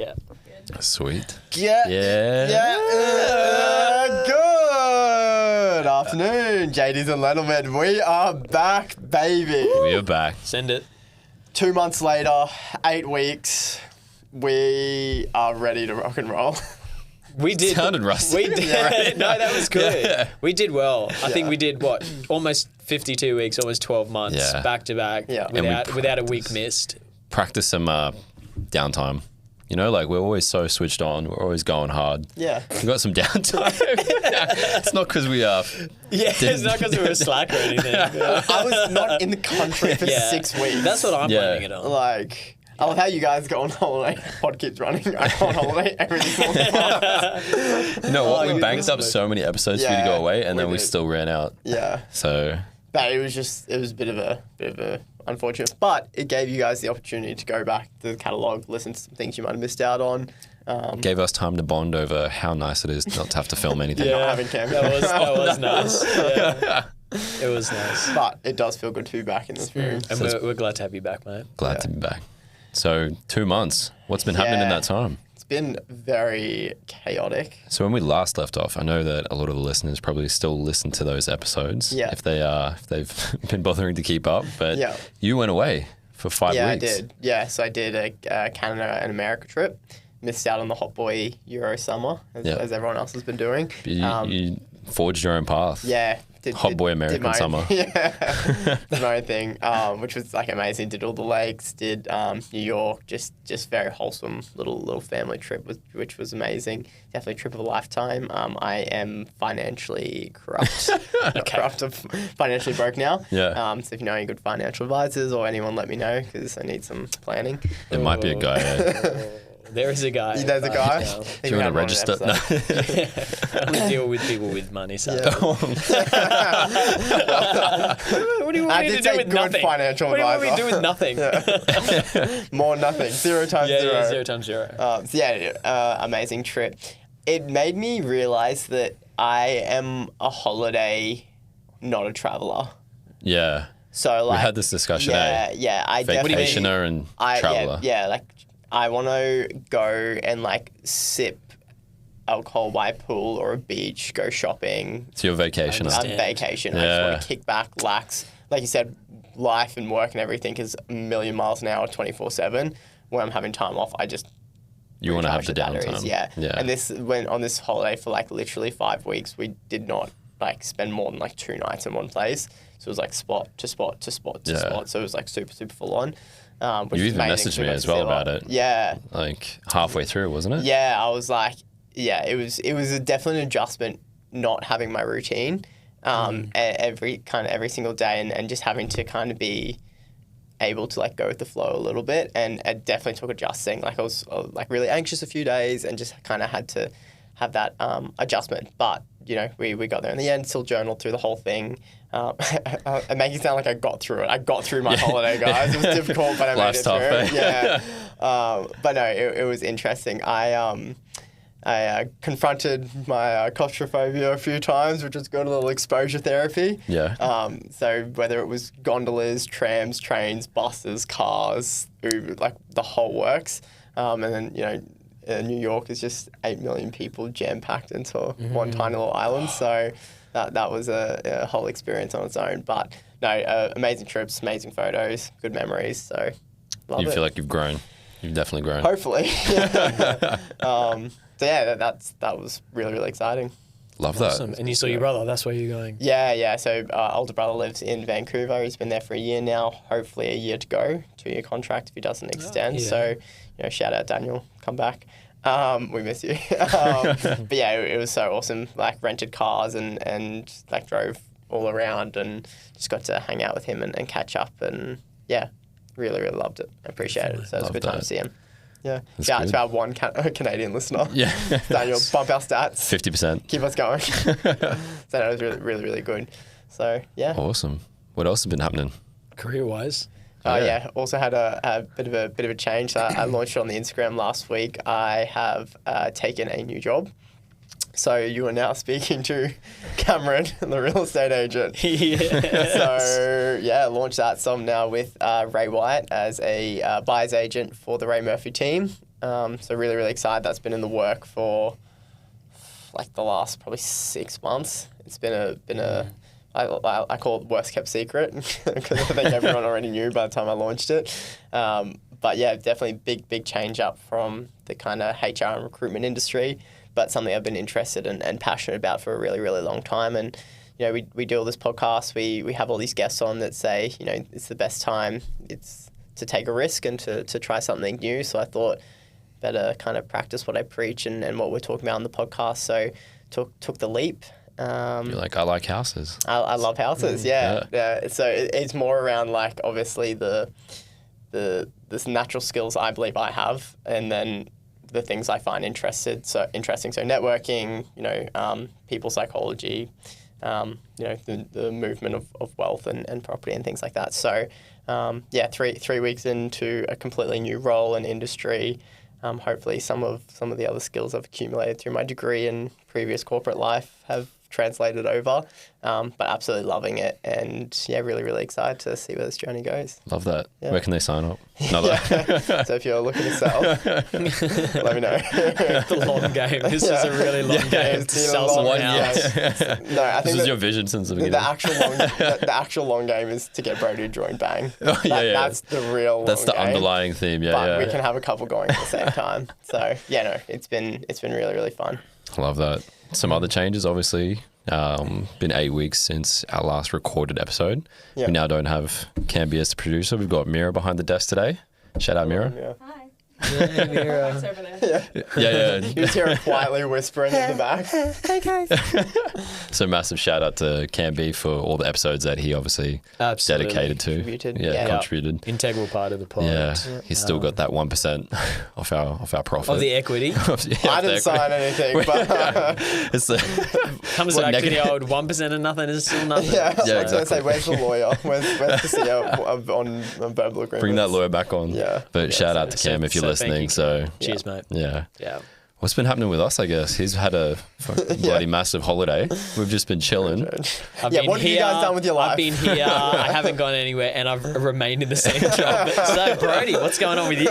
Yeah. Sweet. Yeah. Good afternoon, JDs and Lettlemen. We are back, baby. We are back. Send it. 2 months later, 8 weeks, we are ready to rock and roll. We did. Sounded rusty. We did. No, that was good. Yeah. We did well. I think we did almost 52 weeks, almost 12 months back to back, without a week missed. Practice some downtime. You know, like we're always so switched on. We're always going hard. Yeah. We got some downtime. It's not because we are. Yeah, it's not because we were slack or anything. I was not in the country for 6 weeks. That's what I'm blaming it on. Like, I love how you guys go on holiday. Pod keeps running. I go on holiday. Everything's falling apart. You know what? We banked up so many episodes for you to go away, and then we still ran out. Yeah. So. But it was a bit of a unfortunate, but it gave you guys the opportunity to go back to the catalogue, listen to some things you might have missed out on. Gave us time to bond over how nice it is not to have to film anything. Not having camera. That was nice. Yeah. It was nice. But it does feel good to be back in this room. And we're glad to have you back, mate. Glad to be back. So 2 months. What's been happening in that time? It's been very chaotic. So when we last left off, I know that a lot of the listeners probably still listen to those episodes. Yeah. If they've been bothering to keep up. But you went away for 5 weeks. Yeah, I did. Yeah, so I did a Canada and America trip. Missed out on the Hot Boy Euro summer, as everyone else has been doing. You forged your own path. Yeah. Hot Boy American summer. Yeah. Did my own thing, which was like amazing. Did all the lakes, did New York, just very wholesome little family trip, which was amazing. Definitely a trip of a lifetime. I am financially corrupt. Not corrupt, I'm financially broke now. Yeah. So if you know any good financial advisors or anyone, let me know because I need some planning. There might be a guy. There is a guy. There's a guy. Do you want to register? No. I only deal with people with money, so. Yeah. What do you want me to do with nothing? Financial what do you want me to advisor. do with nothing? Yeah. More nothing. 0 times 0. Yeah, 0 times 0. Amazing trip. It made me realise that I am a holiday, not a traveller. Yeah. So like we had this discussion. Yeah. I Vacationer and traveller. Yeah. Like I want to go and like sip alcohol by a pool or a beach, go shopping. It's your vacation. I'm vacation. I just want to kick back, relax. Like you said, life and work and everything is a million miles an hour, 24/7. When I'm having time off, I just you want to have the batteries. downtime. Yeah. And this went on this holiday for like literally 5 weeks. We did not like spend more than like 2 nights in one place. So it was like spot to spot to spot to spot. So it was like super full on. You even messaged me as well about it. Yeah. Like halfway through, wasn't it? Yeah, I was like, it was definitely an adjustment not having my routine every single day and just having to kind of be able to like go with the flow a little bit, and it definitely took adjusting. Like I was like really anxious a few days and just kind of had to have that adjustment. But you know, we got there in the end. Still journaled through the whole thing. It makes it sound like I got through it. I got through my holiday, guys. It was difficult, but I made it through. Yeah. But no, it was interesting. I confronted my claustrophobia a few times, which was good, a little exposure therapy. Yeah. So whether it was gondolas, trams, trains, buses, cars, Uber, like the whole works. And then, you know, New York is just 8 million people jam-packed into one tiny little island. So that was a whole experience on its own. But no, amazing trips, amazing photos, good memories. So love it. You feel like you've grown. You've definitely grown. Hopefully. So yeah, that was really exciting. Love that. Awesome. And you saw your brother. That's where you're going. Yeah. So older brother lives in Vancouver. He's been there for a year now. Hopefully a year to go. 2-year contract if he doesn't extend. Yeah. So you know, shout out Daniel. Come back. We miss you. But yeah, it was so awesome. Like rented cars and like drove all around and just got to hang out with him and catch up, and yeah, really loved it. I appreciate it. So it was a good time to see him. Yeah. Shout out to our one Canadian listener. Yeah. Daniel, bump our stats. 50%. Keep us going. So that was really good. So yeah. Awesome. What else has been happening? Career-wise? Also had a bit of a change. So I launched it on the Instagram last week. I have taken a new job. So you are now speaking to Cameron, the real estate agent. Yes. So yeah, launched that. So I'm now with Ray White as a buyer's agent for the Ray Murphy team. So really, really excited. That's been in the work for like the last probably 6 months. It's been a I call it worst kept secret because I think everyone already knew by the time I launched it. But yeah, definitely big change up from the kind of HR and recruitment industry, but something I've been interested and passionate about for a really, really long time. And, you know, we do all this podcast. We have all these guests on that say, you know, it's the best time it's to take a risk and to try something new. So I thought better kind of practice what I preach and what we're talking about on the podcast. So took the leap. You're like, I like houses. I love houses, yeah. So it's more around like obviously the natural skills I believe I have, and then the things I find interesting. So networking, you know, people psychology, you know, the movement of wealth and property and things like that. So yeah, three weeks into a completely new role and industry. Hopefully some of the other skills I've accumulated through my degree and previous corporate life have translated over, but absolutely loving it, and yeah, really excited to see where this journey goes. Love that. Yeah. Where can they sign up? So if you're looking to sell, let me know. The long game. This is a really long game to sell someone else. No, I think this was your vision since the beginning. The actual long game is to get Brody to join Bang. That's the real. That's the game. underlying theme. Yeah, but we can have a couple going at the same time. So yeah, no, it's been really fun. I love that. Some other changes, obviously. Been 8 weeks since our last recorded episode. Yep. We now don't have Camby as the producer. We've got Mira behind the desk today. Shout out, Mira. Yeah. Hi. Yeah, Mira. Yeah. You just hear her quietly whispering in the back. Hey guys. So massive shout out to Camby for all the episodes that he obviously dedicated to. Contributed. Integral part of the pod. Yeah. He's still got that 1% off our profit. Of the equity. I didn't sign anything, but it's the comes back to the old 1% of nothing is still nothing. Yeah, exactly. I was going to say, where's the lawyer? Where's the CEO on verbal agreements? Bring that lawyer back on. Yeah. But shout out to Cam if you're listening. So cheers, mate. Yeah. Yeah. What's been happening with us, I guess? He's had a bloody massive holiday. We've just been chilling. What have you guys done with your life? I've been here. I haven't gone anywhere, and I've remained in the same job. So, Brody, what's going on with you?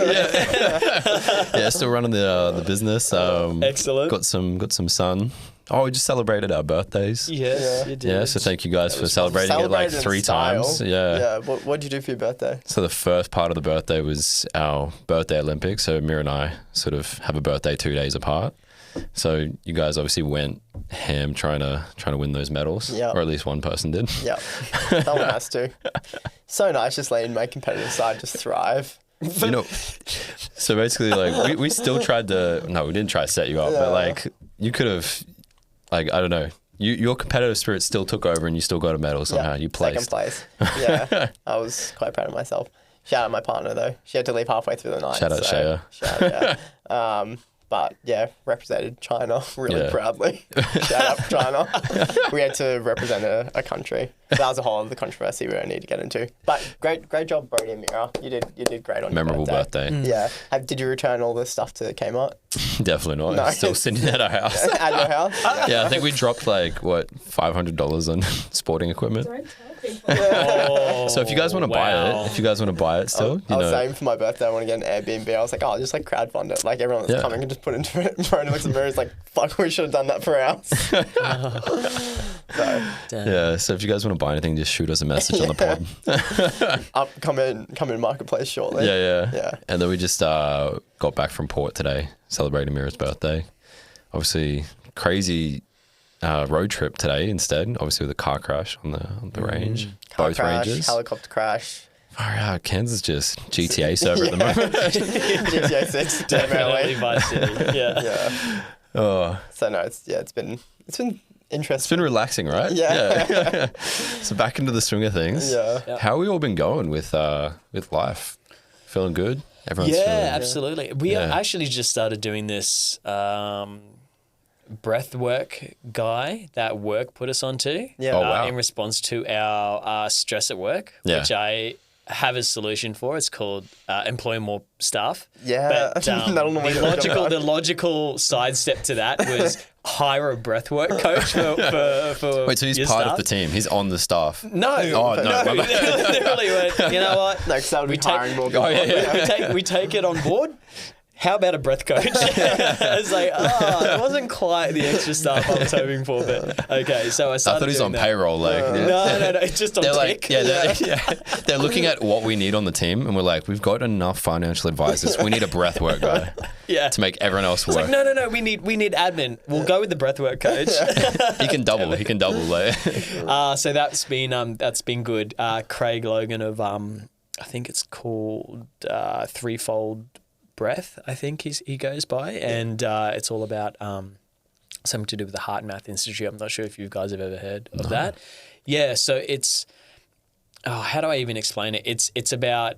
Yeah, still running the business. Excellent. Got some sun. Oh, we just celebrated our birthdays. Yes, you did. Yeah, so thank you guys for celebrating it like 3 times. Yeah. Yeah. What did you do for your birthday? So the first part of the birthday was our birthday Olympics. So Mira and I sort of have a birthday 2 days apart. So you guys obviously went ham trying to win those medals, or at least one person did. Yeah, someone has to. So nice, just letting my competitive side just thrive. You know, so basically, like we still tried to. No, we didn't try to set you up, but like you could have. Like, I don't know. Your competitive spirit still took over and you still got a medal somehow. You placed. Second place. Yeah. I was quite proud of myself. Shout out my partner, though. She had to leave halfway through the night. Shout out Shaya. Shout out, but yeah, represented China really proudly. Shout out China. We had to represent a country. That was a whole other controversy we don't need to get into. But great job, Brody and Mira. You did great on Memorable your birthday. Yeah. Did you return all the stuff to Kmart? Definitely not. No. It's still sitting at our house. At your house? Yeah, I think we dropped like $500 on sporting equipment. So if you guys want to buy it, still, I was saying for my birthday, I want to get an Airbnb. I was like, just like crowdfund it. Like everyone that's coming can just put into it. And Brody looks at me, he's like, fuck, we should have done that for ours. So if you guys want to buy anything, just shoot us a message on the pod. Come in marketplace shortly. Yeah. And then we just got back from port today, celebrating Mira's birthday. Obviously, crazy road trip today instead. Obviously, with a car crash on the range. Both ranges. Helicopter crash. Far out. Kansas just GTA server at the moment. GTA 6. Definitely Vice City. Yeah. Oh. So no, it's been interesting. It's been relaxing, right? Yeah. So back into the swing of things. Yeah. How have we all been going with life? Feeling good? Everyone's feeling absolutely. We actually just started doing this breathwork guy that work put us onto. Yeah. Oh, wow. In response to our stress at work, which I have a solution for. It's called employ more staff. Yeah. But the logical sidestep to that was hire a breathwork coach for Wait, so he's part of the team. He's on the staff. No. Oh, no. Literally went, you know what? No, because that would be hiring more people. We take it on board. how about a breath coach? I was like, it wasn't quite the extra stuff I was hoping for, but okay. So I thought he was on payroll. Like, no, it's just on tick. They're looking at what we need on the team, and we're like, we've got enough financial advisors. We need a breathwork guy to make everyone else work. It's like, no, we need admin. We'll go with the breathwork coach. He can double. Like. So that's been good. Craig Logan of I think it's called Threefold Breath, I think he goes by, and it's all about something to do with the Heart and Math Institute. I'm not sure if you guys have ever heard of that. Yeah, so it's how do I even explain it? It's about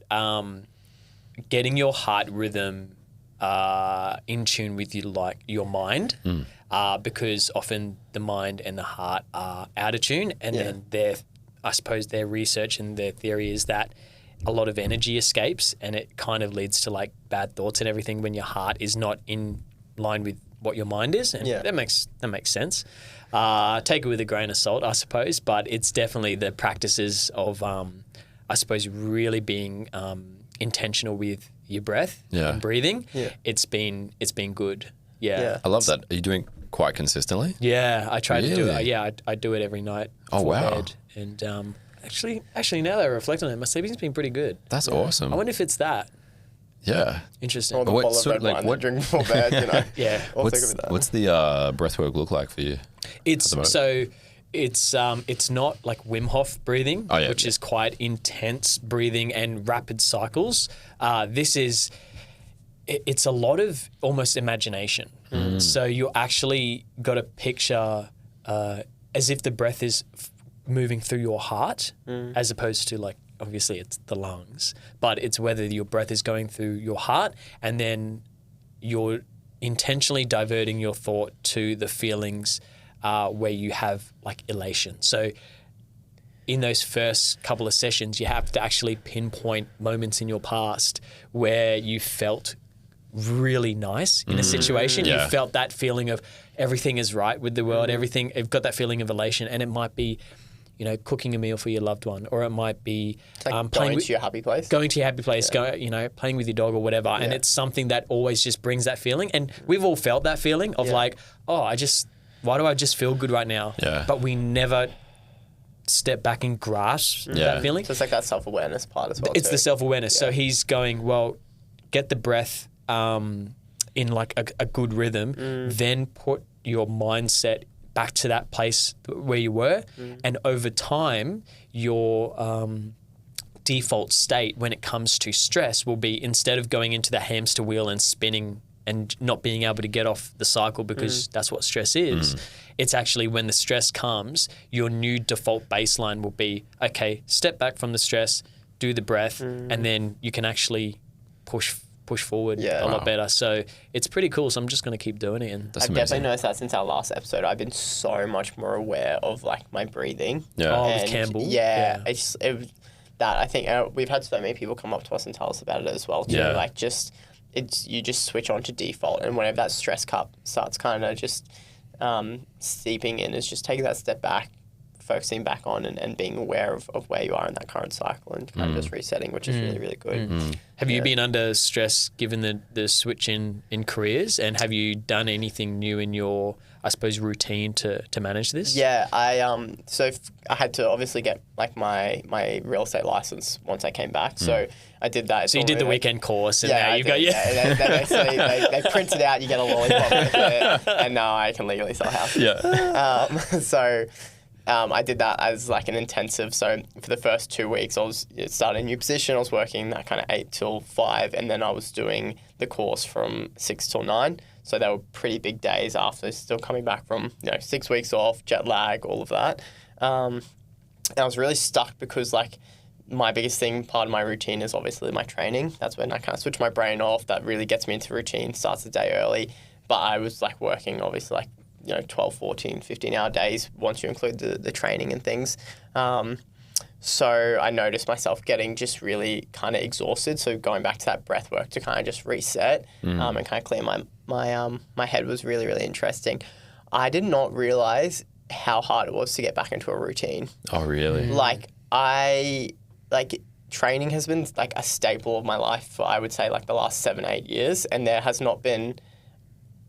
getting your heart rhythm in tune with your mind, because often the mind and the heart are out of tune, and then their research and their theory is that a lot of energy escapes, and it kind of leads to like bad thoughts and everything when your heart is not in line with what your mind is, and that makes sense. Take it with a grain of salt, I suppose, but it's definitely the practices of I suppose really being intentional with your breath and breathing. It's been good. I love that. Are you doing quite consistently? Yeah, I try to do it. I do it every night before bed, and Actually, now that I reflect on it, my sleeping's been pretty good. That's awesome. I wonder if it's that. Yeah. Interesting. Or the bottle of red wine that drink before bed, you know. What's the breathwork look like for you? It's not like Wim Hof breathing, which is quite intense breathing and rapid cycles. It's a lot of almost imagination. So you actually got to picture as if the breath is moving through your heart, as opposed to like, obviously it's the lungs, but it's whether your breath is going through your heart, and then you're intentionally diverting your thought to the feelings where you have like elation. So in those first couple of sessions, you have to actually pinpoint moments in your past where you felt really nice in a situation. You felt that feeling of everything is right with the world, everything, you've got that feeling of elation, and it might be, you know, cooking a meal for your loved one, or it might be like going to your happy place. Going to your happy place, playing with your dog or whatever. And it's something that always just brings that feeling. And we've all felt that feeling of like, why do I just feel good right now? Yeah. But we never step back and grasp that feeling. So it's like that self-awareness part as well. It's the self-awareness. So he's going, well, get the breath in like a good rhythm, then put your mindset back to that place where you were, and over time your default state when it comes to stress will be, instead of going into the hamster wheel and spinning and not being able to get off the cycle, because that's what stress is, it's actually when the stress comes, your new default baseline will be, okay, step back from the stress, do the breath, and then you can actually push forward a lot better. So it's pretty cool. So I'm just going to keep doing it. And I've definitely noticed that since our last episode. I've been so much more aware of like my breathing. With Campbell. It's that I think we've had so many people come up to us and tell us about it as well too. Like you just switch on to default, and whenever that stress cup starts kind of just seeping in, is just taking that step back, focusing back on and being aware of where you are in that current cycle, and kind of just resetting, which is really, really good. Have you been under stress given the switch in careers, and have you done anything new in your, I suppose, routine to manage this? Yeah, I had to obviously get like my real estate license once I came back. So I did that. So you did the weekend course, and now you've got they print it out, you get a lollipop with it, and now I can legally sell a house. I did that as like an intensive. So for the first 2 weeks, I was starting a new position. I was working that kind of 8 till 5, and then I was doing the course from 6 till 9. So they were pretty big days after, still coming back from 6 weeks off, jet lag, all of that. And I was really stuck because like my biggest thing, part of my routine is obviously my training. That's when I kind of switch my brain off. That really gets me into routine, starts the day early. But I was like working obviously like 12, 14, 15-hour days once you include the training and things. So I noticed myself getting just really kind of exhausted. So going back to that breath work to kind of just reset and kind of clear my head was really, really interesting. I did not realize how hard it was to get back into a routine. Oh, really? training has been like a staple of my life for, I would say, like the last 7-8 years, and there has not been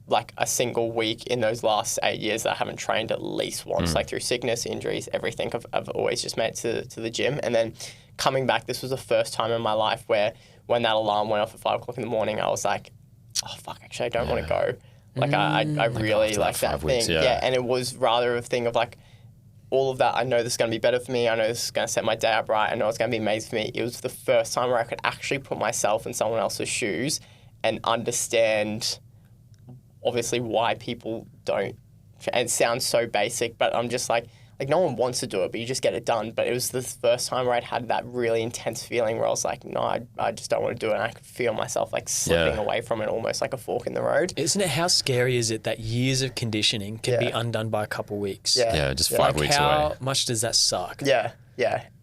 like a single week in those last 8 years that I haven't trained at least once, like through sickness, injuries, everything. I've always just made it to the gym. And then coming back, this was the first time in my life where when that alarm went off at 5 o'clock in the morning, I was like, oh fuck, actually I don't want to go. Like I really like that weeks, thing. Yeah. And it was rather a thing of like, all of that, I know this is going to be better for me. I know this is going to set my day up right. I know it's going to be amazing for me. It was the first time where I could actually put myself in someone else's shoes and understand obviously why people don't. And it sounds so basic, but I'm just like no one wants to do it, but you just get it done. But it was the first time where I'd had that really intense feeling where I was like, no, I just don't want to do it. And I could feel myself like slipping away from it, almost like a fork in the road. Isn't it, how scary is it that years of conditioning can be undone by a couple weeks? Yeah, just 5 weeks away. How much does that suck? Yeah.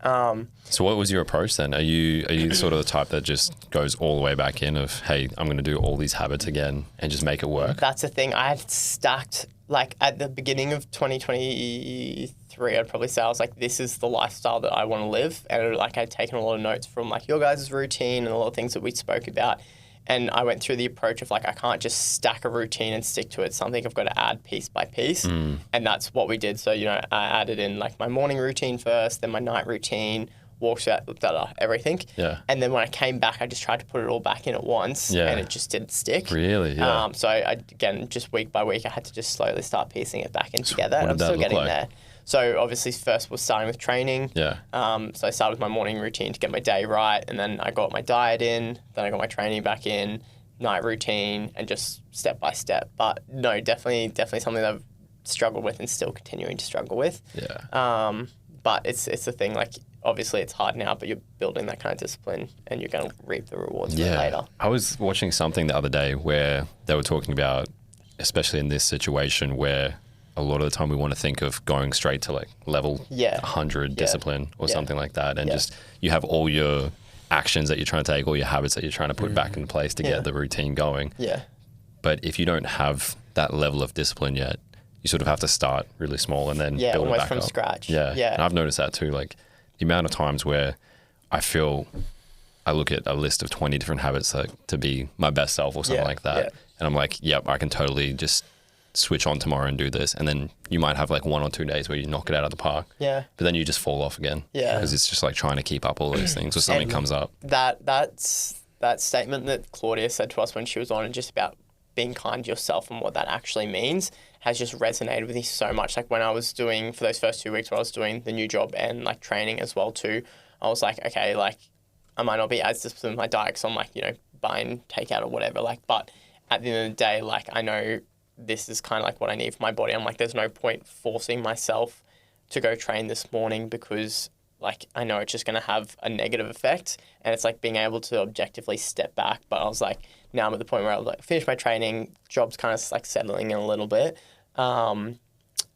So what was your approach then? Are you sort of the type that just goes all the way back in of, hey, I'm going to do all these habits again and just make it work? That's the thing. I had stacked, like at the beginning of 2023, I'd probably say I was like, this is the lifestyle that I want to live. And like I'd taken a lot of notes from like your guys' routine and a lot of things that we spoke about. And I went through the approach of like, I can't just stack a routine and stick to it. Something I've got to add piece by piece. And that's what we did. So, you know, I added in like my morning routine first, then my night routine, walks out, everything. Yeah. And then when I came back, I just tried to put it all back in at once and it just didn't stick. Really? Yeah. So I, again, just week by week, I had to just slowly start piecing it back in together. What And I'm did that still look getting like? there. So obviously first was starting with training. Yeah. So I started with my morning routine to get my day right. And then I got my diet in. Then I got my training back in, night routine, and just step by step. But no, definitely something that I've struggled with and still continuing to struggle with. Yeah. But it's the thing, like, obviously it's hard now, but you're building that kind of discipline and you're going to reap the rewards of it later. I was watching something the other day where they were talking about, especially in this situation where a lot of the time we want to think of going straight to like level 100 discipline or something like that. And just, you have all your actions that you're trying to take, all your habits that you're trying to put back in place to get the routine going. Yeah. But if you don't have that level of discipline yet, you sort of have to start really small and then build it back from up. scratch. Yeah. Yeah. And I've noticed that too. Like the amount of times where I feel I look at a list of 20 different habits to be my best self or something like that. Yeah. And I'm like, yep, I can totally just switch on tomorrow and do this. And then you might have like 1 or 2 days where you knock it out of the park. Yeah. But then you just fall off again. Yeah. Because it's just like trying to keep up all those things or something comes up. That's that statement that Claudia said to us when she was on, and just about being kind to yourself and what that actually means, has just resonated with me so much. Like when I was doing, for those first 2 weeks where I was doing the new job and like training as well too, I was like, okay, like I might not be as disciplined with my diet because I'm like, you know, buying takeout or whatever. Like, but at the end of the day, like I know this is kind of like what I need for my body. I'm like, there's no point forcing myself to go train this morning because like I know it's just going to have a negative effect. And it's like being able to objectively step back. But I was like, now I'm at the point where I was like, finish my training, job's kind of like settling in a little bit. And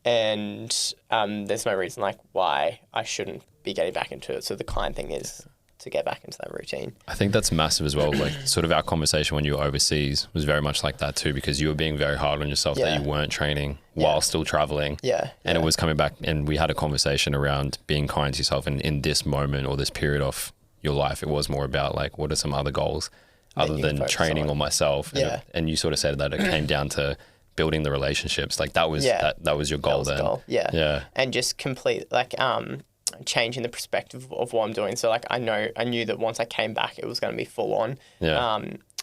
there's no reason like why I shouldn't be getting back into it. So the kind thing is to get back into that routine. I think that's massive as well. Like sort of our conversation when you were overseas was very much like that too, because you were being very hard on yourself that you weren't training while still traveling. And it was coming back, and we had a conversation around being kind to yourself. And in this moment or this period of your life, it was more about like, what are some other goals other than training on myself? And you sort of said that it came down to building the relationships. Like that was that was your goal then. Yeah. And just complete like changing the perspective of what I'm doing. So like I knew that once I came back it was going to be full on.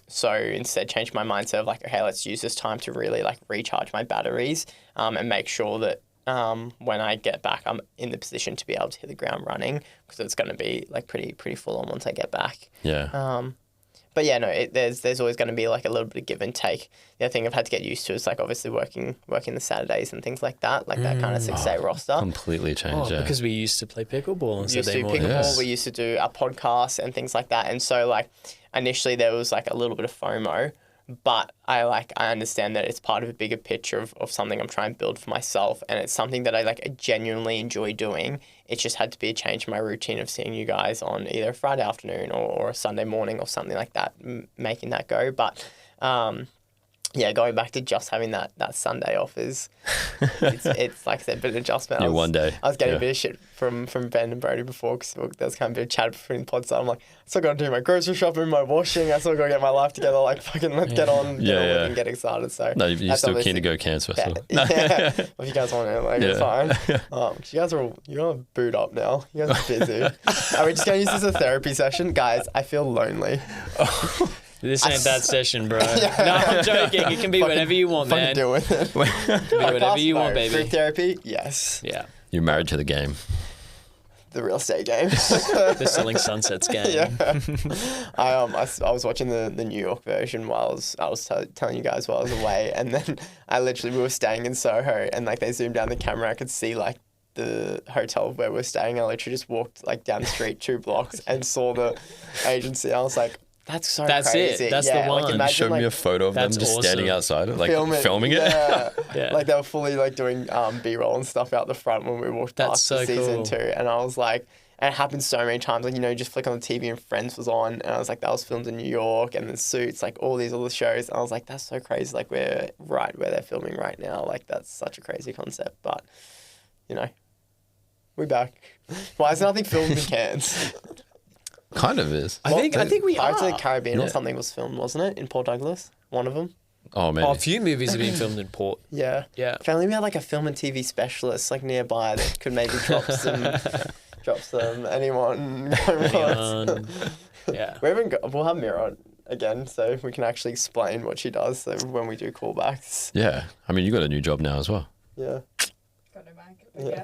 So instead changed my mindset of like, okay, let's use this time to really like recharge my batteries and make sure that when I get back I'm in the position to be able to hit the ground running, because it's going to be like pretty full on once I get back. But yeah, no, there's always going to be like a little bit of give and take. The other thing I've had to get used to is like obviously working the Saturdays and things like that, like that kind of 6-day roster. Completely changed, because we used to play pickleball on We used to Saturday do morning. pickleball, we used to do our podcast and things like that. And so like initially there was like a little bit of FOMO, but I understand that it's part of a bigger picture of something I'm trying to build for myself, and it's something that I genuinely enjoy doing. It just had to be a change in my routine of seeing you guys on either a Friday afternoon or a Sunday morning or something like that, making that go. But going back to just having that Sunday off is, it's like I said, a bit of adjustment. One day. I was getting a bit of shit from Ben and Brody before because there was kind of a bit of chat between the pods. So I'm like, I still got to do my grocery shopping, my washing. I still got to get my life together. Like, fucking let's get on with it and get excited. So no, you're still keen to go Cairns Festival. Yeah. If you guys want it, like, it's fine. You guys are booed up now. You guys are busy. Are we just going to use this as a therapy session? Guys, I feel lonely. This ain't that session, bro. No, I'm joking. It can be whatever you want, man. Deal with it. It can be whatever you want, baby. Group therapy? Yes. Yeah. You're married to the game. The real estate game. The Selling Sunsets game. Yeah. I was watching the New York version while I was telling you guys while I was away, and then we were staying in Soho, and like they zoomed down the camera, I could see like the hotel where we're staying. I literally just walked like down the street 2 blocks and saw the agency. I was like, That's crazy. That's the one. You showed me a photo of them just standing outside, like filming it. Yeah. Like they were fully like doing B-roll and stuff out the front when we walked past the season 2, and I was like, and it happened so many times. Like, you just flick on the TV and Friends was on, and I was like, that was filmed in New York, and then Suits, like all these other shows. And I was like, that's so crazy. Like we're right where they're filming right now. Like that's such a crazy concept, but we're back. Why is nothing filmed in Cairns? Kind of is. I think we are. Pirates of the Caribbean or something was filmed, wasn't it? In Port Douglas? One of them? Oh, man. A few movies have been filmed in Port. Yeah. Yeah. If only we had like a film and TV specialist like nearby that could maybe drop some anyone. Yeah. We'll have Mira on again so we can actually explain what she does so when we do callbacks. Yeah. I mean, you got a new job now as well. Yeah. Yeah.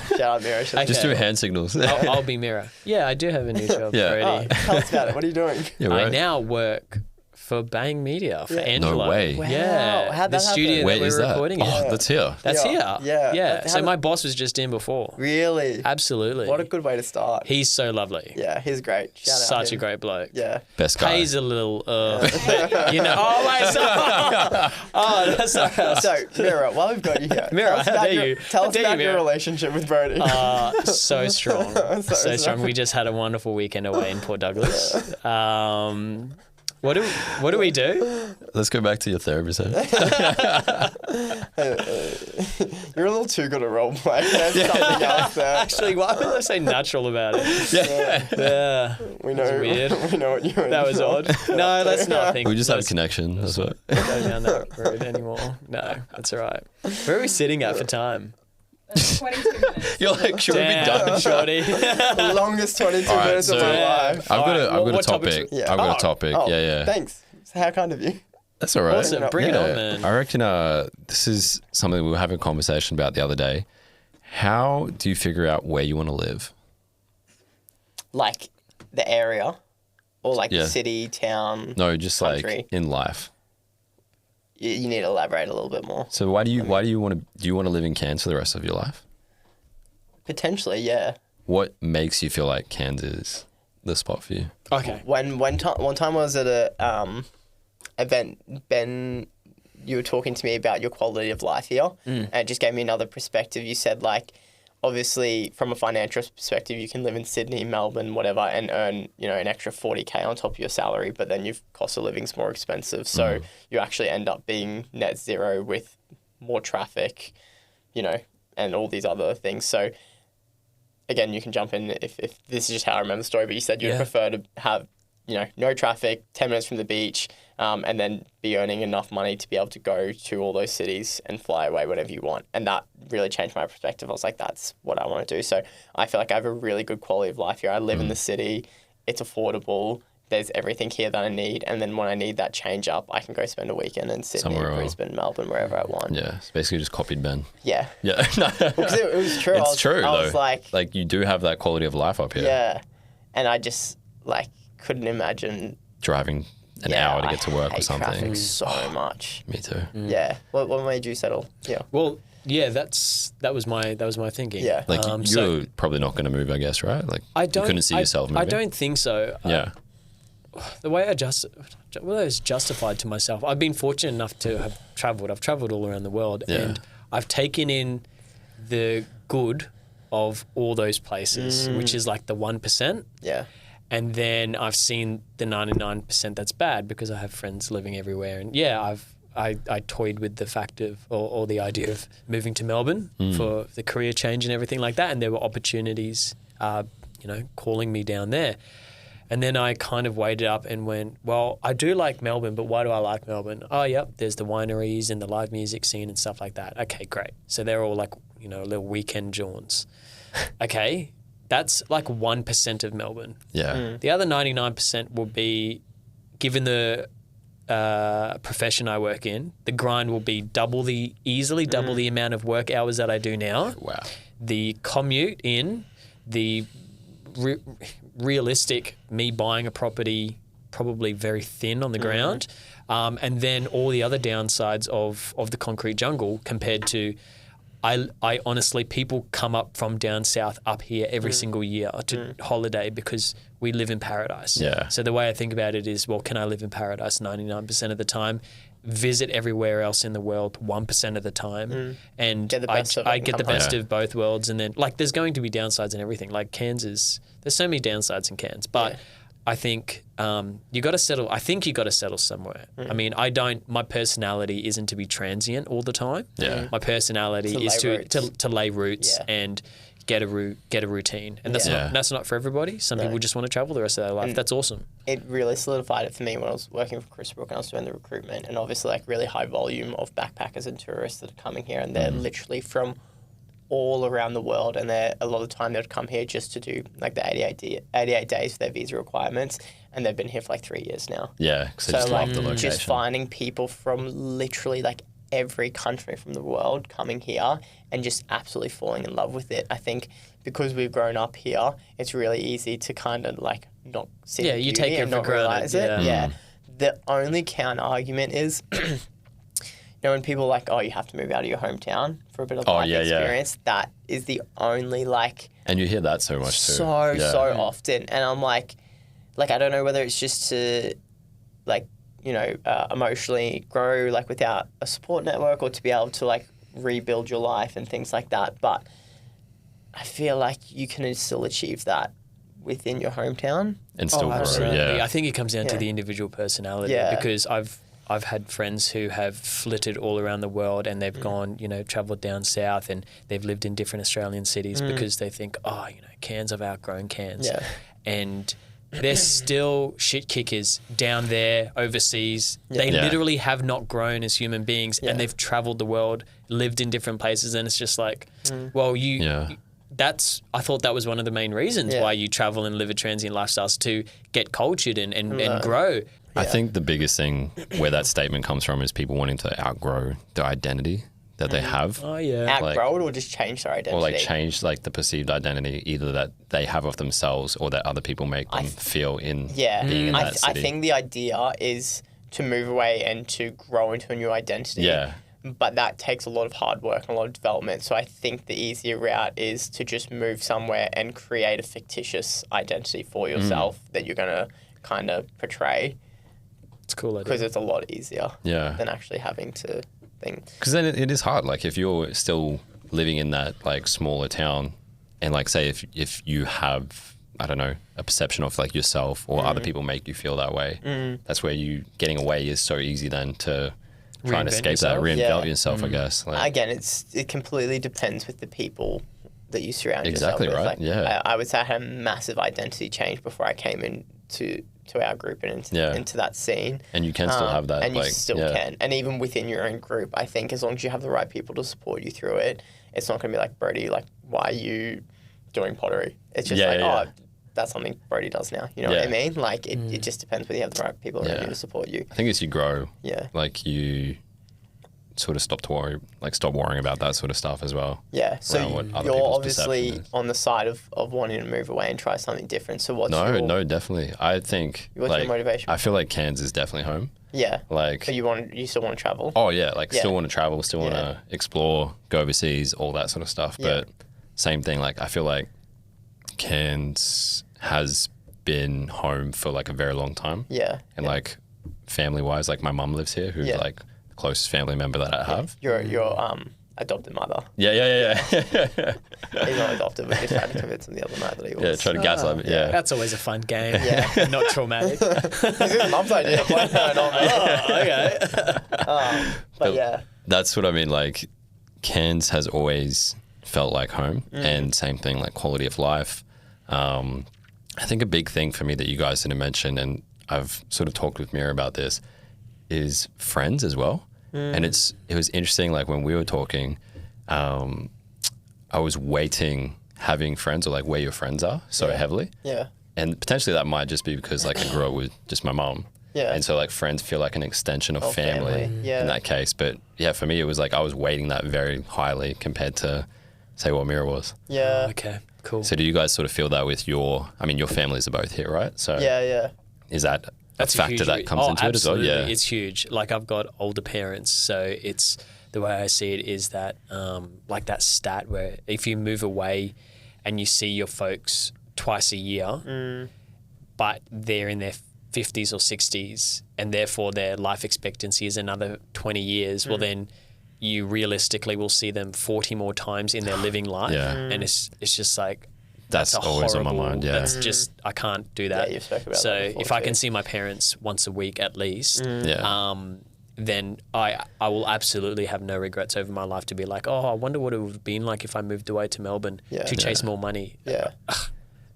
Shout out Mira. Just do hand signals. I'll be Mira. Yeah, I do have a new job already. Tell us about it. What are you doing? Yeah, right. I now work for Bang Media, for Angelo. No way. Wow. Yeah. How'd the that studio happen? Where that is we're that? recording in. Oh, that's here. That's here. Yeah. So my boss was just in before. Really? Absolutely. What a good way to start. He's so lovely. Yeah, he's great. Shout out Such him. a great bloke. Yeah. Best guy. Pays a little, but, oh, wait, that's not else. So, Mira, while we've got you here, Mira, how dare you? Tell us about Mira? your relationship with Brody. So strong. So strong. We just had a wonderful weekend away in Port Douglas. What do we do? Let's go back to your therapy session. You're a little too good at role play. There's something else there. Actually, why was I so natural about it? Yeah. We know. Weird. We know what you're. That was odd. No, let's not think. We just have a connection. That's what. Go down that road anymore. No, that's all right. Where are we sitting at for time? 22 minutes. You're like, should we be done? Shorty. The longest 22 All right, minutes of so- my life. I've got a what topic. topics- Yeah. I've got a topic. Oh, Yeah. Thanks. How kind of you. That's all right. Awesome. Bring it on, man. I reckon this is something we were having a conversation about the other day. How do you figure out where you want to live? Like the area, or like Yeah. the city, town. No, just Country. like in life. You need to elaborate a little bit more. So why do you want to live in Cairns for the rest of your life? Potentially, yeah. What makes you feel like Cairns is the spot for you? Okay. One time I was at a event, Ben, you were talking to me about your quality of life here, and it just gave me another perspective. You said, like, obviously from a financial perspective, you can live in Sydney, Melbourne, whatever, and earn, an extra 40K on top of your salary, but then your cost of living's more expensive. So you actually end up being net zero with more traffic, and all these other things. So again, you can jump in if this is just how I remember the story, but you said you'd prefer to have, no traffic, 10 minutes from the beach, and then be earning enough money to be able to go to all those cities and fly away whenever you want. And that really changed my perspective. I was like, that's what I want to do. So I feel like I have a really good quality of life here. I live in the city. It's affordable. There's everything here that I need. And then when I need that change up, I can go spend a weekend in Sydney, Brisbane, Melbourne, wherever I want. Yeah, it's basically just copied Ben. Yeah. Yeah. Because it was true. It's true, I though. was like, you do have that quality of life up here. yeah. And I just, couldn't imagine Driving an hour to get to work I or hate something. traffic so much. Me too. Yeah. What made you settle? Yeah. Well, yeah, that was my thinking. Yeah. Like so you're probably not going to move, I guess, right? Like I don't you couldn't see yourself moving. I don't think so. Yeah. The way I was justified to myself. I've been fortunate enough to have travelled. I've travelled all around the world, and I've taken in the good of all those places, which is like the 1%. Yeah. And then I've seen the 99% that's bad because I have friends living everywhere. And yeah, I toyed with the fact of or the idea of moving to Melbourne for the career change and everything like that, and there were opportunities, calling me down there. And then I kind of weighed it up and went, well, I do like Melbourne, but why do I like Melbourne? Oh, yep, there's the wineries and the live music scene and stuff like that. Okay, great. So they're all like, little weekend jaunts. Okay, that's like 1% of Melbourne. Yeah. The other 99% will be, given the profession I work in, the grind will be easily double the amount of work hours that I do now. Wow. The commute in, the realistic me buying a property probably very thin on the ground, and then all the other downsides of the concrete jungle compared to I honestly, people come up from down south up here every single year to holiday because we live in paradise. Yeah. So the way I think about it is, well, can I live in paradise 99% of the time, visit everywhere else in the world 1% of the time, and I get the best of both worlds. And then, like, there's going to be downsides and everything. Like Cairns there's so many downsides in Cairns, but I think you got to settle. I think you got to settle somewhere. I mean, my personality isn't to be transient all the time. Yeah. My personality is to lay roots and get a routine, and that's not for everybody. Some people just want to travel the rest of their life. That's awesome. It really solidified it for me when I was working for Chris Brook and I was doing the recruitment, and obviously like really high volume of backpackers and tourists that are coming here, and they're literally from all around the world, and a lot of the time they'd come here just to do like the 88 days for their visa requirements, and they've been here for like 3 years now. Yeah, so just like love the location. just finding people from literally like every country from the world coming here and just absolutely falling in love with it. I think because we've grown up here, it's really easy to kind of like not see the you beauty take it and for not granted. realize it. Yeah. The only counter argument is when people are like, oh, you have to move out of your hometown for a bit of life experience, that is the only like... And you hear that so much too. So often. And I'm like, I don't know whether it's just to like, emotionally grow like without a support network or to be able to like rebuild your life and things like that. But I feel like you can still achieve that within your hometown. And still grow, absolutely. yeah. I think it comes down to the individual personality because I've had friends who have flitted all around the world and they've gone, travelled down south and they've lived in different Australian cities because they think, Cairns, I've outgrown Cairns. Yeah. And they're still shit kickers down there overseas. They literally have not grown as human beings and they've travelled the world, lived in different places, and it's just like, well, I thought that was one of the main reasons why you travel and live a transient lifestyle, is to get cultured and grow. I think the biggest thing where that statement comes from is people wanting to outgrow the identity that they have. Oh, yeah. Outgrow it or just change their identity? Or like change like the perceived identity either that they have of themselves or that other people make them feel in being in that city. I think the idea is to move away and to grow into a new identity. Yeah. But that takes a lot of hard work and a lot of development. So I think the easier route is to just move somewhere and create a fictitious identity for yourself that you're going to kind of portray. It's cool idea. Because it's a lot easier than actually having to think. Because then it is hard. Like if you're still living in that like smaller town and like say if you have, I don't know, a perception of like yourself or other people make you feel that way, that's where you getting away is so easy then to try and escape that, reinvent yourself, I guess. Like, again, it completely depends with the people that you surround yourself with. Right? Like, I would say I had a massive identity change before I came into our group and into that scene. And you can still have that. And you still can. And even within your own group, I think as long as you have the right people to support you through it, it's not going to be like, Brody, like, why are you doing pottery? It's just oh, that's something Brody does now. You know what I mean? Like, it just depends whether you have the right people around you to support you. I think as you grow, like you sort of stop worrying about that sort of stuff as well. Yeah, so you're obviously on the side of wanting to move away and try something different. So what's No, definitely. I think what's your motivation? I feel like Cairns is definitely home. Yeah. Like, so you still want to travel? Oh yeah, still want to travel, still want to explore, go overseas, all that sort of stuff. But same thing, like I feel like Cairns has been home for like a very long time. Yeah. And like family wise, like my mum lives here, who's like the closest family member that I have. Your adopted mother. Yeah. He's not adopted, but he's trying to convince him the other night that he was. Yeah, try to gaslight me. Yeah. That's always a fun game. Yeah. Not traumatic. It's his mum's idea to play her, not me. Oh, okay. But yeah. That's what I mean. Like, Cairns has always felt like home, and same thing, like quality of life. I think a big thing for me that you guys didn't mention, and I've sort of talked with Mira about this, is friends as well. And it was interesting, like when we were talking, I was weighting having friends or like where your friends are so heavily. Yeah. And potentially that might just be because like I grew up with just my mom. Yeah. And so like friends feel like an extension of family Yeah. in that case. But yeah, for me, it was like I was weighting that very highly compared to say what Mira was. Yeah. Okay, cool. So do you guys sort of feel that with your families are both here, right? So Yeah. is that That's a factor that comes into it as well? Absolutely. Yeah. It's huge. Like I've got older parents, so it's the way I see it is that like that stat where if you move away and you see your folks twice a year, but they're in their 50s or 60s and therefore their life expectancy is another 20 years, well then you realistically will see them 40 more times in their living life. Yeah. And it's just like, That's a always on my horrible- mind. Yeah. That's just, I can't do that. Yeah, you've spoken about so that before if I too. can see my parents once a week at least, Yeah. then I will absolutely have no regrets over my life to be like, oh, I wonder what it would have been like if I moved away to Melbourne to chase more money. Yeah.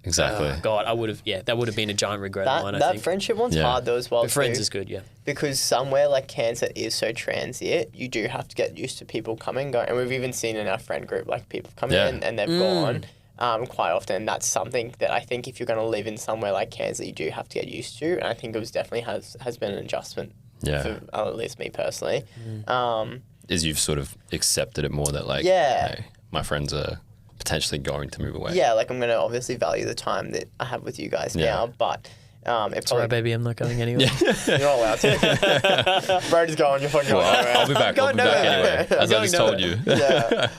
Exactly. God, I would have, that would have been a giant regret of mine, I That think. friendship one's Yeah. hard though as well. But friends too, is good, yeah. because somewhere like Cairns that is so transient, you do have to get used to people coming, going, and we've even seen in our friend group like people come Yeah. in and they've gone. Quite often, that's something that I think if you're going to live in somewhere like Cairns that you do have to get used to, and I think it was definitely has been an adjustment Yeah. for at least me personally. Is you've sort of accepted it more that like, Yeah. hey, my friends are potentially going to move away. Yeah, like I'm going to obviously value the time that I have with you guys Yeah. now, but it Sorry, probably baby, I'm not going anywhere. you're not allowed to. Brody's going. You're fucking going. Well, I'll be back. I'll be back anyway, as I going just told you. Yeah.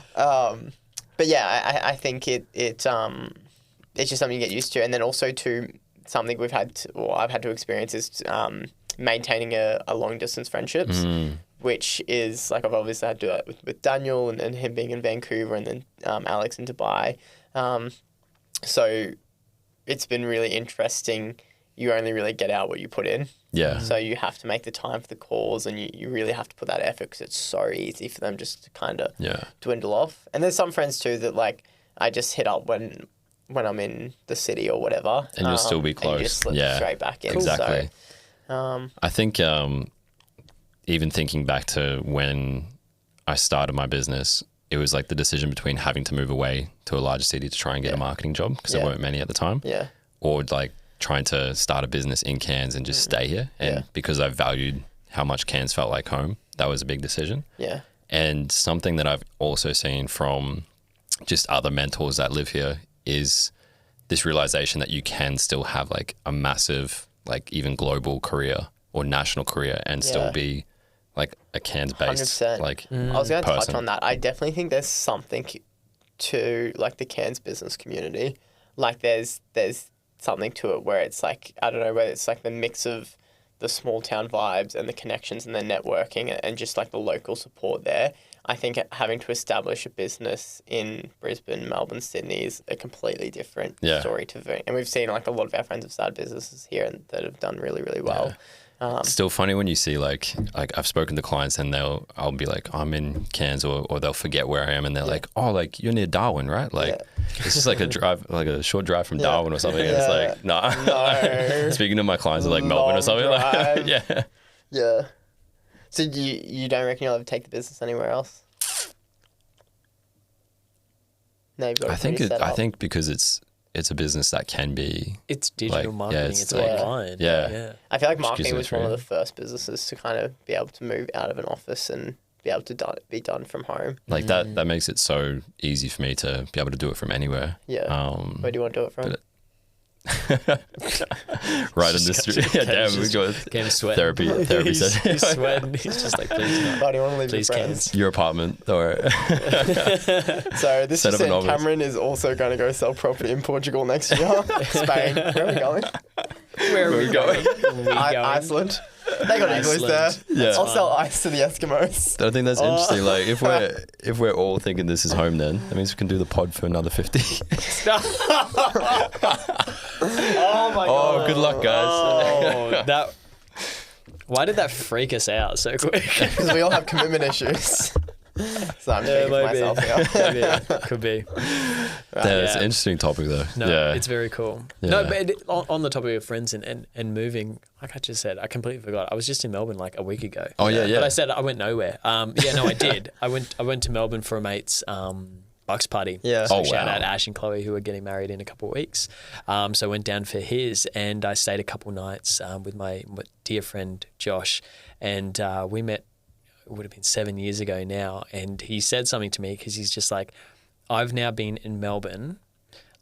But yeah, I think it's just something you get used to, and then also to something I've had to experience is maintaining a long distance friendships, which is like I've obviously had to do that with Daniel and him being in Vancouver, and then Alex in Dubai. So it's been really interesting. You only really get out what you put in. Yeah. So you have to make the time for the calls, and you really have to put that effort because it's so easy for them just to kind of dwindle off. And there's some friends too that like I just hit up when I'm in the city or whatever. And you'll still be and close. you just slip Yeah. straight back in. Exactly. So, I think even thinking back to when I started my business, it was like the decision between having to move away to a larger city to try and get a marketing job because there weren't many at the time. yeah. Or like trying to start a business in Cairns and just stay here. And because I valued how much Cairns felt like home, that was a big decision. Yeah. And something that I've also seen from just other mentors that live here is this realization that you can still have like a massive, like even global career or national career and still be like a Cairns based 100%. like I was going to touch person. on that. I definitely think there's something to like the Cairns business community. Like there's something to it where it's like, I don't know, whether it's like the mix of the small town vibes and the connections and the networking and just like the local support there. I think having to establish a business in Brisbane, Melbourne, Sydney is a completely different story to and we've seen like a lot of our friends have started businesses here and that have done really, really well. It's still funny when you see like I've spoken to clients and I'll be like, I'm in Cairns or they'll forget where I am and they're like, oh, like you're near Darwin, right? Like it's just like a short drive from Darwin or something. And it's like, nah. No. Speaking to my clients are like Melbourne or something. drive. Like, yeah. Yeah. So you don't reckon you'll ever take the business anywhere else? No, you've got I think because it's a business that can be. It's digital Like, marketing. it's It's like- online. yeah. I feel like Which gives marketing it was a one of try. the first businesses to kind of be able to move out of an office and be able to be done from home. Like that makes it so easy for me to be able to do it from anywhere. Yeah. Where do you want to do it from? but right in the street. Yeah, damn, we got Game sweating. therapy session. He's sweating. He's just like, please no. Why do you want to leave Please your friends? Your apartment or So this Set is up an it. office. Cameron is also going to go sell property in Portugal next year. Spain. Where are we going? Where are we going? Iceland. They got English there. Iceland. Yeah. I'll sell ice to the Eskimos. I think that's interesting. Like if we're all thinking this is home, then that means we can do the pod for another 50. Oh my god. Oh, good luck, guys. Oh, why did that freak us out so quick? Because we all have commitment issues. So I'm Yeah, speaking for myself here. Maybe. Could be. It's an interesting topic, though. No, yeah. it's very cool. Yeah. No, but on the topic of friends and moving, like I just said, I completely forgot. I was just in Melbourne like a week ago. Oh, yeah. But I said I went nowhere. Yeah, no, I did. I went to Melbourne for a mate's Bucks party. Yeah. So Oh, shout wow. out Ash and Chloe, who are getting married in a couple of weeks. So I went down for his, and I stayed a couple nights with my dear friend Josh, and we met. It would have been 7 years ago now, and he said something to me because he's just like, I've now been in Melbourne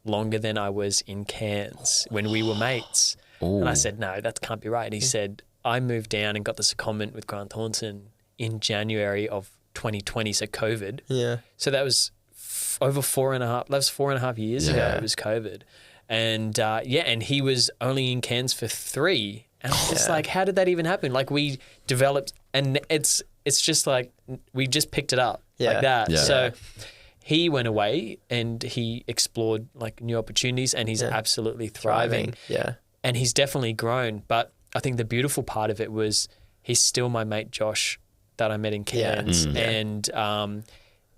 longer than I was in Cairns when we were mates. Ooh. And I said, no, that can't be right. And he said, I moved down and got the secondment with Grant Thornton in January of 2020, so COVID. Yeah. So that was over 4.5 years ago. Yeah. It was COVID. And and he was only in Cairns for 3. And I'm just like, how did that even happen? Like we developed, and it's just like we just picked it up like that. Yeah. So he went away and he explored like new opportunities, and he's absolutely thriving. Yeah. And he's definitely grown. But I think the beautiful part of it was he's still my mate Josh that I met in Cairns. And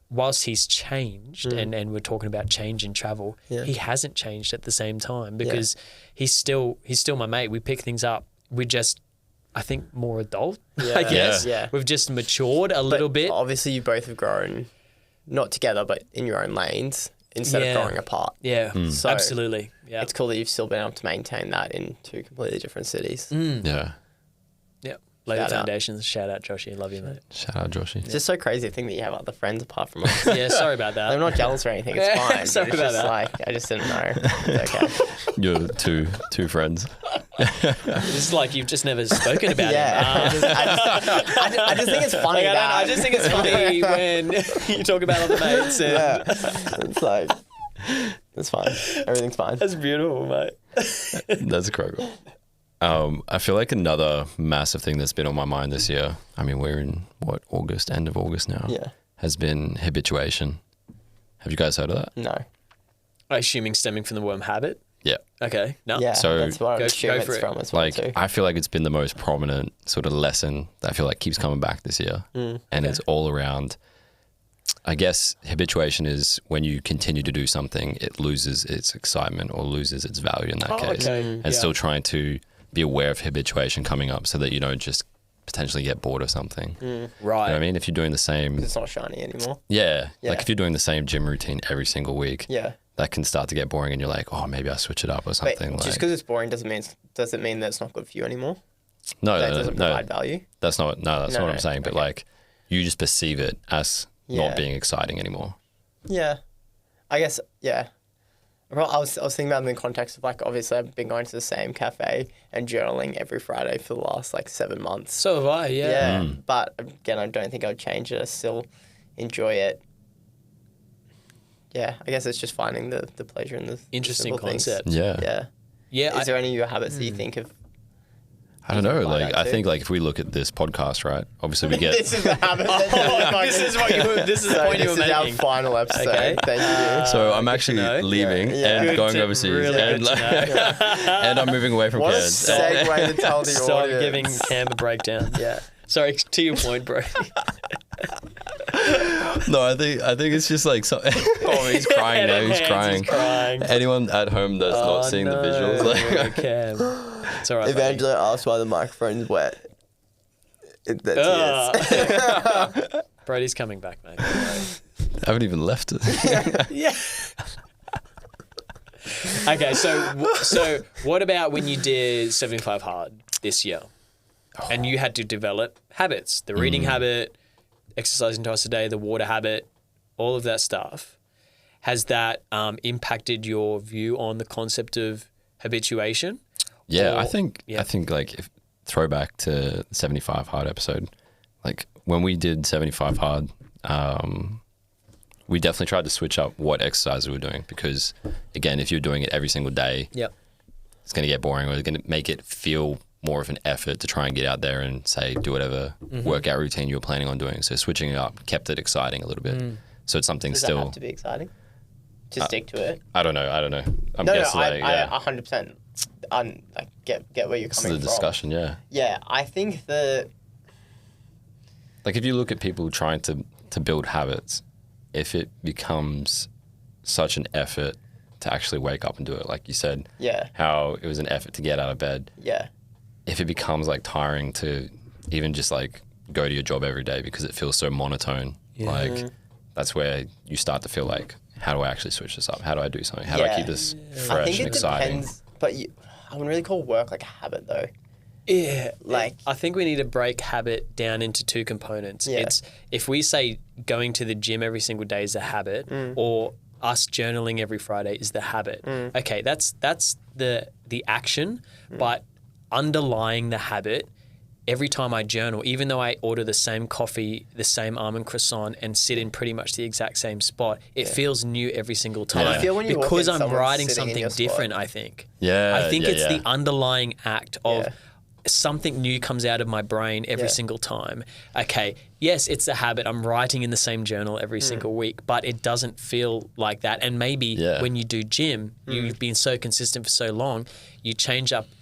whilst he's changed, and we're talking about change in travel, he hasn't changed at the same time because he's still my mate. We pick things up. We're just, I think, more adult, I guess. Yeah. We've just matured a little bit. Obviously, you both have grown, not together, but in your own lanes instead of growing apart. Yeah, So absolutely. Yeah. it's cool that you've still been able to maintain that in 2 completely different cities. Yeah. Yeah. Lay the Shout out. foundations. Shout out, Joshy. Love you, mate. Shout out, Joshy. It's just so crazy to think that you have other friends apart from us. Yeah, sorry about that. I'm not jealous or anything. It's fine. Sorry but it's about just that. like, I just didn't know. It's okay. You're two friends. It's like you've just never spoken about Yeah. him. I just think it's funny that. I just think it's funny when you talk about other mates. And Yeah. It's like, it's fine. Everything's fine. That's beautiful, mate. That's incredible. I feel like another massive thing that's been on my mind this year, I mean, we're in, August, end of August now, has been habituation. Have you guys heard of that? No. Assuming stemming from the word habit. Yeah. Okay. No. Yeah. So that's what I go assume for it's it. from as well Like, too. I feel like it's been the most prominent sort of lesson that I feel like keeps coming back this year. And it's all around, I guess, habituation is when you continue to do something, it loses its excitement or loses its value in that case. Okay. And still trying to be aware of habituation coming up so that you don't just potentially get bored of something. You know Right. what I mean? If you're doing the same, It's not shiny anymore. yeah, Yeah. like if you're doing the same gym routine every single week, Yeah. that can start to get boring and you're like, oh, maybe I switch it up or But something. just like, because it's boring doesn't mean that it's not good for you anymore. no, That no, doesn't no, provide value. that's not what No, I'm saying. But okay. like, you just perceive it as Yeah. not being exciting anymore. Yeah. I guess, yeah. Well, I was thinking about it in the context of like, obviously I've been going to the same cafe and journaling every Friday for the last like 7 months. So have I. Yeah. Yeah. But again, I don't think I would change it. I still enjoy it. Yeah. I guess it's just finding the pleasure in the Interesting simple things. concept. Yeah. Yeah. Yeah. Is there any of your habits that you think of? I don't know. Like Like, that I too. think like if we look at this podcast, right? Obviously we get, This is the habit. this is the So point you this were is our making. final episode. Okay. Thank you. so I'm good to actually know. leaving Yeah. and Good going to- overseas really and, good to like, and I'm moving away from What a Cairns. segue to tell the Stop audience. giving Cam a breakdown. Yeah. Sorry, to your point, bro. No, I think it's just like so. Oh, he's crying now. He's crying. crying. Anyone at home that's not seeing the visuals, like, Cam. It's all right. buddy. Evangeline asked why the microphone's wet. That's Ah. Brody's coming back, mate. I haven't even left it. Yeah. Okay, so what about when you did 75 hard this year, and you had to develop habits, the reading habit, exercising twice a day, the water habit, all of that stuff. Has that impacted your view on the concept of habituation? Yeah, Or- I think yeah. like if throwback to 75 hard episode, like when we did 75 hard, we definitely tried to switch up what exercise we were doing because again, if you're doing it every single day, Yep. it's going to get boring or it's going to make it feel more of an effort to try and get out there and say do whatever workout routine you were planning on doing. So switching it up kept it exciting a little bit. So it's something Does still. that have to be exciting to stick to it? I don't know. I'm No, guessing. I 100% get where you're This coming is from. a discussion, yeah. Yeah, I think that. Like if you look at people trying to build habits, if it becomes such an effort to actually wake up and do it, like you said, how it was an effort to get out of bed. Yeah. If it becomes like tiring to even just like go to your job every day because it feels so monotone, like that's where you start to feel like, how do I actually switch this up? How do I do something? How do I keep this fresh I think and it exciting? depends, but I wouldn't really call work like a habit though. Yeah, Like I think we need to break habit down into two components. Yeah. It's if we say going to the gym every single day is a habit, or us journaling every Friday is the habit. Okay, that's the action, but underlying the habit, every time I journal, even though I order the same coffee, the same almond croissant, and sit in pretty much the exact same spot, it feels new every single time. I feel when you walk because in, I'm someone's writing sitting in something your spot. different, I think. Yeah, I think yeah, it's yeah. the underlying act of something new comes out of my brain every single time. Okay, yes, it's a habit. I'm writing in the same journal every single week, but it doesn't feel like that. And maybe when you do gym, you've been so consistent for so long, you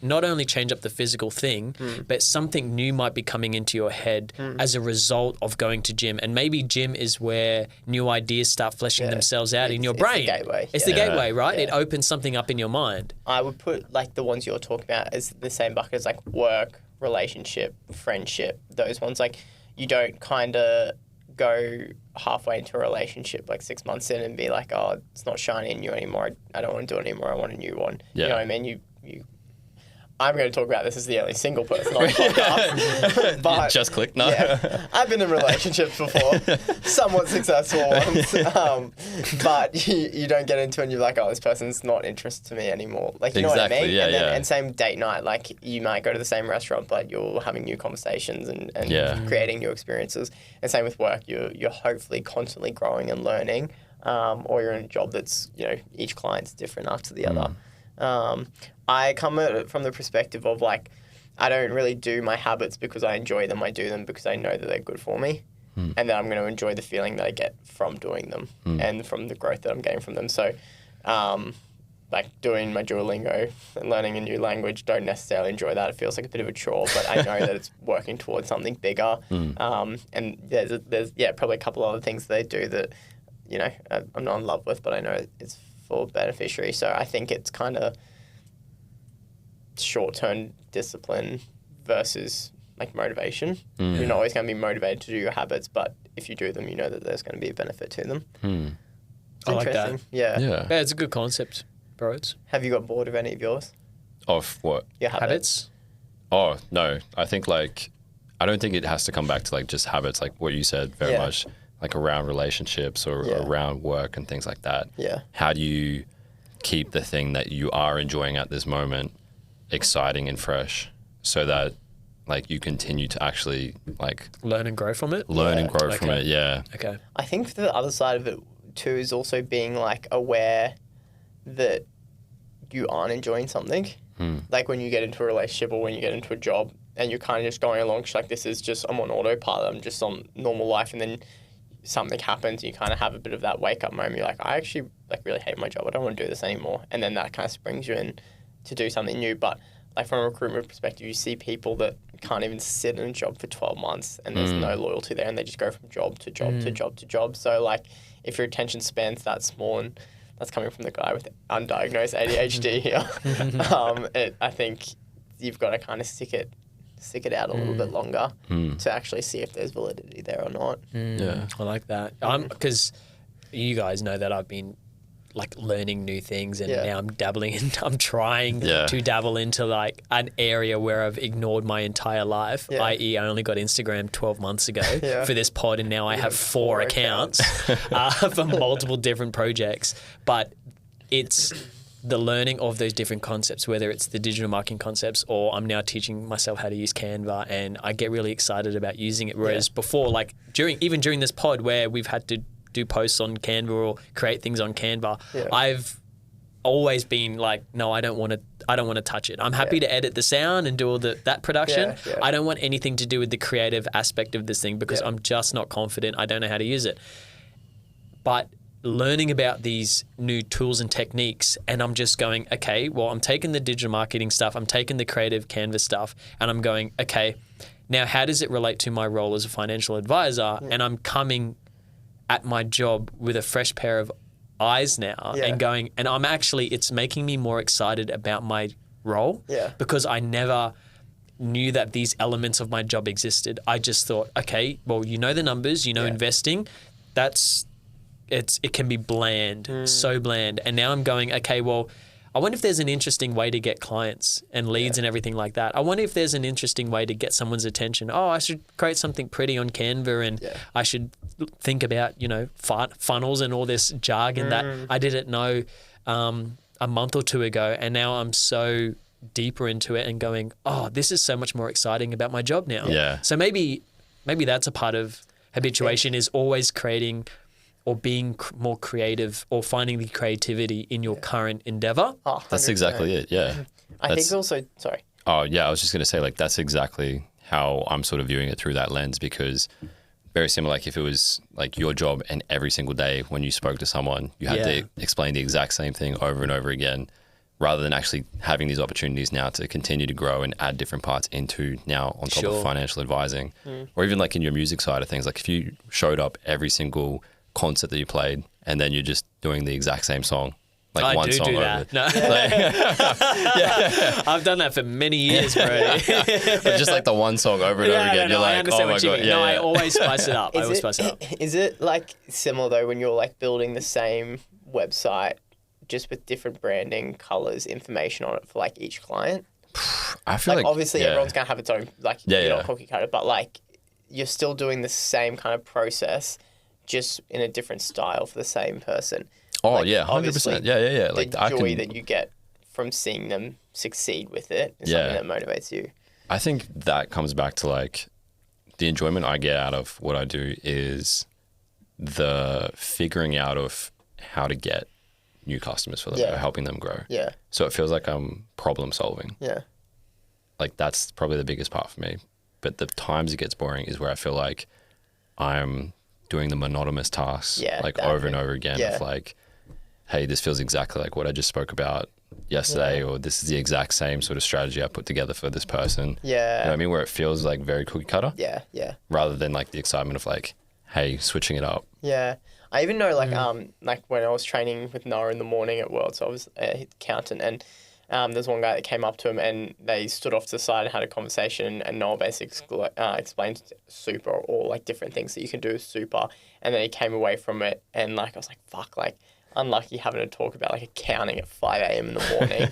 not only change up the physical thing, but something new might be coming into your head as a result of going to gym. And maybe gym is where new ideas start fleshing themselves out in your brain. It's the gateway. It's the gateway, right? It opens something up in your mind. I would put like the ones you're talking about as the same bucket as like work, relationship, friendship, those ones. Like you don't kind of go halfway into a relationship like 6 months in and be like, oh, it's not shiny in you anymore. I don't want to do it anymore. I want a new one. Yeah. You know what I mean? You I'm going to talk about this as the only single person on the podcast. But, Just click, no. Yeah, I've been in relationships before, somewhat successful ones. But you don't get into it and you're like, oh, this person's not interested to me anymore. Like, you know what I mean? Yeah, And same date night, like you might go to the same restaurant, but you're having new conversations and creating new experiences. And same with work, you're hopefully constantly growing and learning. Or you're in a job that's, each client's different after the other. I come at it from the perspective of like, I don't really do my habits because I enjoy them. I do them because I know that they're good for me. And then I'm going to enjoy the feeling that I get from doing them and from the growth that I'm getting from them. So, like doing my Duolingo and learning a new language, don't necessarily enjoy that. It feels like a bit of a chore, but I know that it's working towards something bigger. And there's probably a couple other things they do that, I'm not in love with, but I know it's for beneficiary. So I think it's kind of short-term discipline versus like motivation. You're not always going to be motivated to do your habits, but if you do them, you know that there's going to be a benefit to them. It's I like that. interesting. Yeah. Yeah. Yeah, it's a good concept, bro. Have you got bored of any of yours? Of what? Your habits? Oh, no. I think I don't think it has to come back to like just habits, like what you said, very much like around relationships or around work and things like that. Yeah. How do you keep the thing that you are enjoying at this moment exciting and fresh so that like you continue to actually like learn and grow from it. And grow from it. Yeah. Okay. I think the other side of it too is also being like aware that you aren't enjoying something. Like when you get into a relationship or when you get into a job and you're kind of just going along, like this is just, I'm on autopilot, I'm just on normal life, and then something happens, you kind of have a bit of that wake up moment. You're like, I actually like really hate my job. I don't want to do this anymore. And then that kind of springs you in to do something new. But like from a recruitment perspective, you see people that can't even sit in a job for 12 months and there's no loyalty there, and they just go from job to job to job to job. So like if your attention span's that small, and that's coming from the guy with undiagnosed ADHD here, I think you've got to kind of stick it out a little bit longer to actually see if there's validity there or not. Yeah. I like that. Because you guys know that I've been like learning new things, and now I'm trying to dabble into like an area where I've ignored my entire life, i.e. I only got Instagram 12 months ago for this pod, and now I have 4 accounts for multiple different projects. But it's the learning of those different concepts, whether it's the digital marketing concepts or I'm now teaching myself how to use Canva, and I get really excited about using it. Whereas before, like during this pod where we've had to do posts on Canva or create things on Canva, I've always been like, no, I don't want to touch it. I'm happy to edit the sound and do all that production. Yeah. I don't want anything to do with the creative aspect of this thing because I'm just not confident. I don't know how to use it. But learning about these new tools and techniques, and I'm just going, okay, well, I'm taking the digital marketing stuff, I'm taking the creative canvas stuff, and I'm going, okay, now how does it relate to my role as a financial advisor? And I'm coming at my job with a fresh pair of eyes now and going, and I'm actually, it's making me more excited about my role because I never knew that these elements of my job existed. I just thought, okay, well, you know the numbers, you know investing, it can be bland, so bland. And now I'm going, okay, well, I wonder if there's an interesting way to get clients and leads and everything like that. I wonder if there's an interesting way to get someone's attention. Oh, I should create something pretty on Canva and I should think about, you know, funnels and all this jargon that I didn't know a month or two ago. And now I'm so deeper into it and going, oh, this is so much more exciting about my job now. Yeah. So maybe that's a part of habituation is always creating or being more creative or finding the creativity in your current endeavor. Oh, that's exactly it. Yeah. I think also, sorry. Oh yeah. I was just going to say like, that's exactly how I'm sort of viewing it through that lens, because very similar, like if it was like your job and every single day when you spoke to someone, you had to explain the exact same thing over and over again, rather than actually having these opportunities now to continue to grow and add different parts into now on top of financial advising, or even like in your music side of things. Like if you showed up every single concert that you played and then you're just doing the exact same song, like I one do song do over. that. No. I've done that for many years, Brody. But just like the one song over and over again, you're like, oh my God. I always spice it up. Is it like similar though when you're like building the same website just with different branding, colors, information on it for like each client? I feel like obviously everyone's going to have its own, like, you're not cookie cutter, but like you're still doing the same kind of process, just in a different style for the same person. Oh, like, 100%. Yeah. Like the joy that you get from seeing them succeed with it is something that motivates you. I think that comes back to like the enjoyment I get out of what I do is the figuring out of how to get new customers for them, or helping them grow. Yeah. So it feels like I'm problem solving. Yeah. Like that's probably the biggest part for me. But the times it gets boring is where I feel like I'm doing the monotonous tasks like over and over again of like, hey, this feels exactly like what I just spoke about yesterday, or this is the exact same sort of strategy I put together for this person. Yeah. You know what I mean? Where it feels like very cookie cutter. Yeah. Rather than like the excitement of like, hey, switching it up. Yeah. I even know like like when I was training with Noah in the morning at World, so I was an accountant, and there's one guy that came up to him and they stood off to the side and had a conversation, and Noah basically explained super or like different things that you can do with super, and then he came away from it and like I was like, fuck, like unlucky having to talk about like accounting at 5 a.m. in the morning.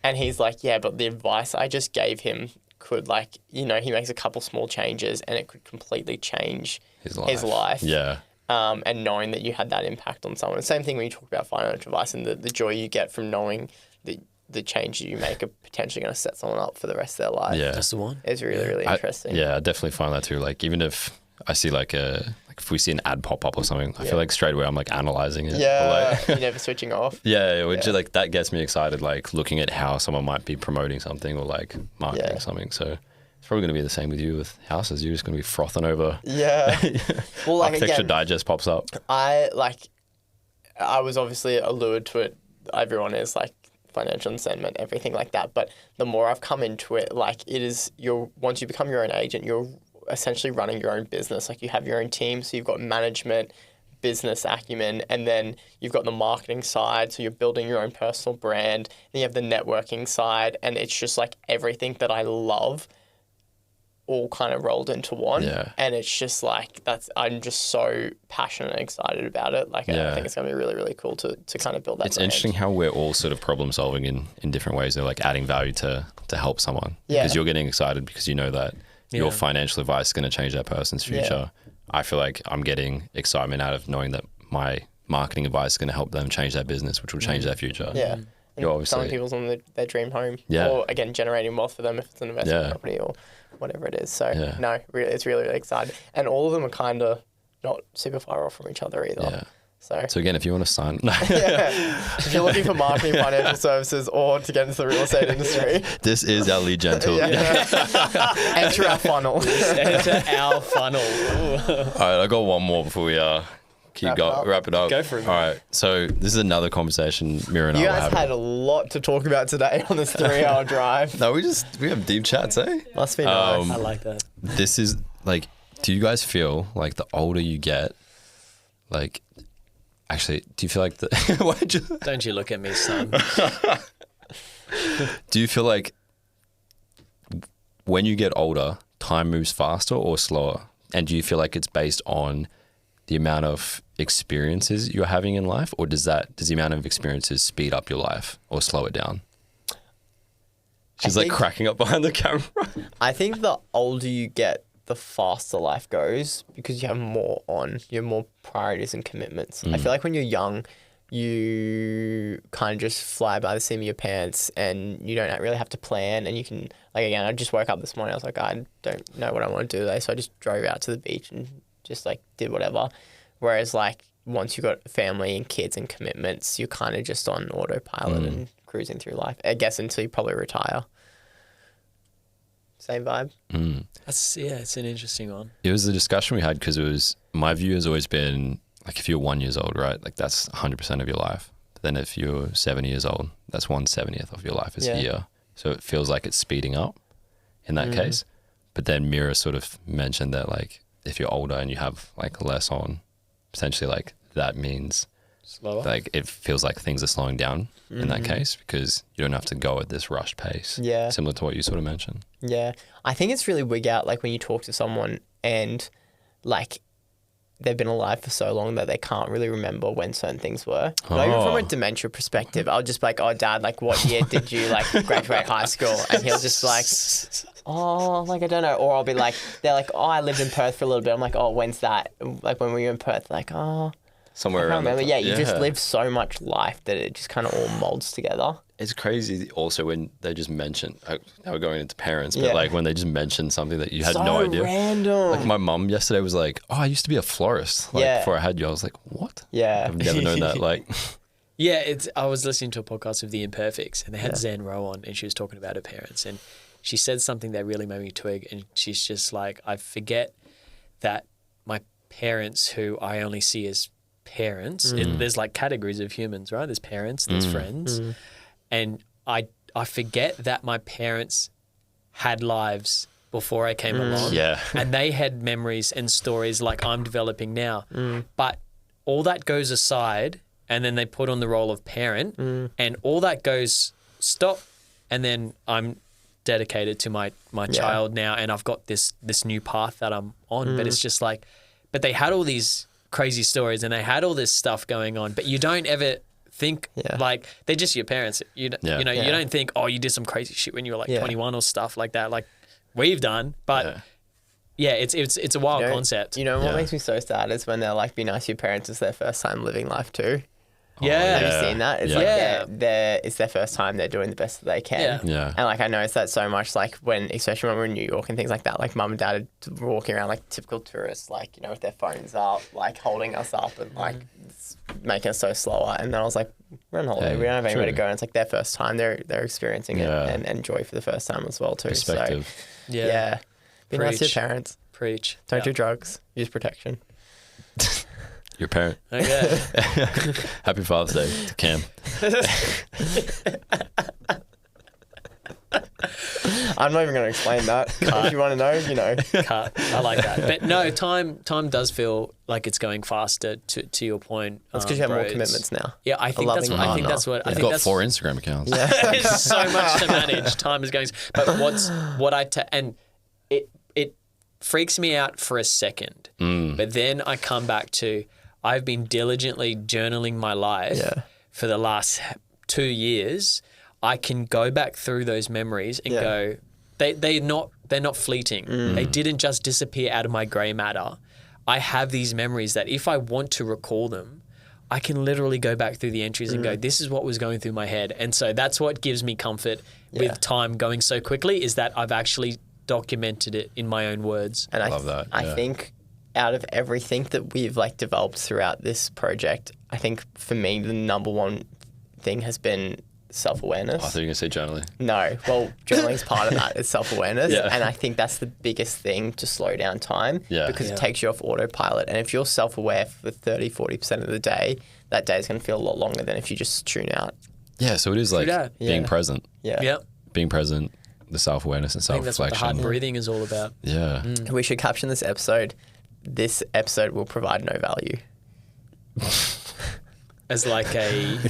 And he's like, yeah, but the advice I just gave him could like, you know, he makes a couple small changes and it could completely change his life. Yeah. And knowing that you had that impact on someone. The same thing when you talk about financial advice and the joy you get from knowing that the changes you make are potentially going to set someone up for the rest of their life. Yeah. That's the one. It's really, really interesting. I definitely find that too. Like even if I see like if we see an ad pop up or something, I feel like straight away I'm like analyzing it. Yeah, like, you're never switching off. Which is like that gets me excited, like looking at how someone might be promoting something or like marketing something. So it's probably going to be the same with you with houses. You're just going to be frothing over. Yeah. Well, like Architecture again, Digest pops up. I was obviously allured to it. Everyone is like financial statement, everything like that. But the more I've come into it, like it is once you become your own agent, you're essentially running your own business. Like you have your own team, so you've got management, business acumen, and then you've got the marketing side, so you're building your own personal brand. Then you have the networking side, and it's just like everything that I love all kind of rolled into one. Yeah. And it's just like I'm just so passionate and excited about it. Like I think it's gonna be really, really cool to kind of build that. It's brand. interesting how we're all sort of problem solving in different ways. They're like adding value to help someone. Yeah. Because you're getting excited because you know that your financial advice is going to change that person's future. I feel like I'm getting excitement out of knowing that my marketing advice is going to help them change their business, which will change their future. Yeah. You're And selling obviously people's on their dream home. Yeah. Or again, generating wealth for them if it's an investment property or whatever it is. So no, really, it's really, really exciting. And all of them are kind of not super far off from each other either. Yeah. So again, if you want to sign, if you're looking for marketing, financial services, or to get into the real estate industry, this is our lead gen tool. Enter our funnel. Enter our funnel. All right, I got one more before we wrap it up. Go for it. All right, so this is another conversation Mira and I You were guys having. had a lot to talk about today on this 3-hour drive. No, we have deep chats, eh? Must be nice. I like that. This is like, do you guys feel like the older you get, like, actually, do you feel like Don't you look at me, son. do you feel like when you get older, time moves faster or slower? And do you feel like it's based on the amount of experiences you're having in life, or does the amount of experiences speed up your life or slow it down? She's like cracking up behind the camera. I think the older you get, the faster life goes because you have more priorities and commitments. I feel like when you're young, you kind of just fly by the seat of your pants and you don't really have to plan, and you can, like, again, I just woke up this morning, I was like, I don't know what I want to do today, so I just drove out to the beach and just like did whatever. Whereas like once you've got family and kids and commitments, you're kind of just on autopilot and cruising through life, I guess, until you probably retire. Same vibe. It's an interesting one. It was the discussion we had because it was, my view has always been like, if you're 1 year old, right, like that's 100% of your life. But then if you're 7 years old, that's 1/70th of your life is a year. So it feels like it's speeding up in that case. But then Mira sort of mentioned that like if you're older and you have like less on, potentially like that means Slower. like it feels like things are slowing down in that case because you don't have to go at this rushed pace. Yeah. Similar to what you sort of mentioned. Yeah. I think it's really wig out like when you talk to someone and like they've been alive for so long that they can't really remember when certain things were. Not even from a dementia perspective. I'll just be like, oh, Dad, like what year did you like graduate high school? And he'll just like, oh, like I don't know. Or I'll be like, they're like, oh, I lived in Perth for a little bit. I'm like, oh, when's that? Like when were you in Perth? Like, oh, Somewhere I around can't remember. that Yeah, time. you just live so much life that it just kind of all molds together. It's crazy also when they just mention, now we're going into parents, but like when they just mention something that you had So no idea. random. Like my mum yesterday was like, oh, I used to be a florist. Like before I had you, I was like, what? Yeah. I've never known that. Like, Yeah, I was listening to a podcast of The Imperfects, and they had Zan Rowe on, and she was talking about her parents, and she said something that really made me twig, and she's just like, I forget that my parents, who I only see as parents, there's like categories of humans, right? There's parents, there's friends, and I forget that my parents had lives before I came along, and they had memories and stories like I'm developing now, but all that goes aside, and then they put on the role of parent, and all that goes stop, and then I'm dedicated to my child now, and I've got this new path that I'm on. But it's just like, but they had all these crazy stories and they had all this stuff going on, but you don't ever think like they're just your parents. You know, you don't think, oh, you did some crazy shit when you were like 21 or stuff like that, like we've done. But it's a wild concept. You know what makes me so sad is when they're like, be nice to your parents, it's their first time living life too. Have you seen that? It's like it's their first time. They're doing the best that they can. Yeah. And like I noticed that so much. Like especially when we're in New York and things like that. Like mum and dad are walking around like typical tourists, like with their phones up, like holding us up and like making us so slower. And then I was like, we're on holiday. We don't have anywhere to go. And it's like their first time. They're experiencing it and joy for the first time as well too. Perspective. So be nice to your parents. Preach. Don't do drugs. Use protection. Your parent. Okay. Happy Father's Day to Cam. I'm not even going to explain that. If you want to know, you know. Cut. I like that. But no, time does feel like it's going faster. To your point, That's because you have more commitments now. Yeah, I think that's what. I've got 4 Instagram accounts. It's so much to manage. Time is going. But and it freaks me out for a second. But then I come back to, I've been diligently journaling my life for the last 2 years. I can go back through those memories and go, they're not fleeting. They didn't just disappear out of my grey matter. I have these memories that if I want to recall them, I can literally go back through the entries and go, this is what was going through my head. And so that's what gives me comfort with time going so quickly, is that I've actually documented it in my own words. And I love that. I think out of everything that we've like developed throughout this project, I think for me the number one thing has been self-awareness. I thought you were going to say journaling. No, well, journaling's part of that. It's self-awareness, Yeah. and I think that's the biggest thing to slow down time because Yeah. it takes you off autopilot. And if you're self-aware for 30-40% of the day, that day is going to feel a lot longer than if you just tune out. Yeah, so it is like that. being Yeah. present. Yeah. Yep. Being present, the self-awareness and I think that's what the heart self-reflection. breathing is all about. Yeah. We should caption this episode. This episode will provide no value. As like a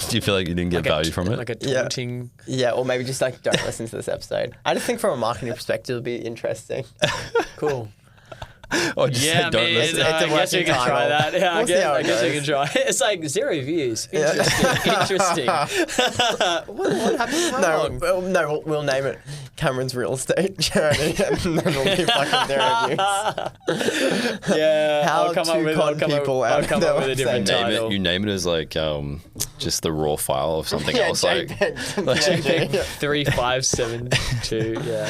Do you feel like you didn't get value from it? like a Yeah. taunting. Yeah, or maybe just like don't listen to this episode. I just think from a marketing perspective, it'll be interesting. Cool. Or just Yeah, don't man. listen. It's a I guess we working can try title. that. Yeah, We'll see how I it guess we goes. can try. It's like 0 views. Interesting. Interesting. what happened wrong? No, we'll name it Cameron's Real Estate Journey, and then it'll be fucking their reviews. Yeah. How I'll come to up with, con I'll come people up, out I'll of come their up with a different website. title. You name it as like just the raw file of something else. Like JPEG. 3572. Yeah.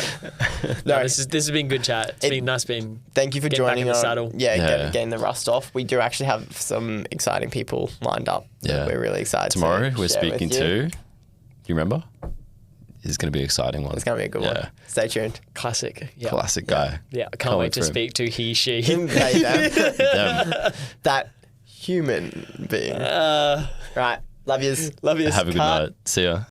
No, this has been good chat. It's been nice being. Thank you for Getting back joining in the on. saddle. Getting the rust off. We do actually have some exciting people lined up. Yeah. We're really excited. tomorrow to we're share with speaking you. to. You remember? It's going to be an exciting one. It's going to be a good Yeah. one. Stay tuned. Classic. Yeah. Classic guy. Yeah. I can't Can't wait wait to for him. speak to he, she. They, them. Damn. That human being. Right. Love yous. Love you. Have a good night. See ya.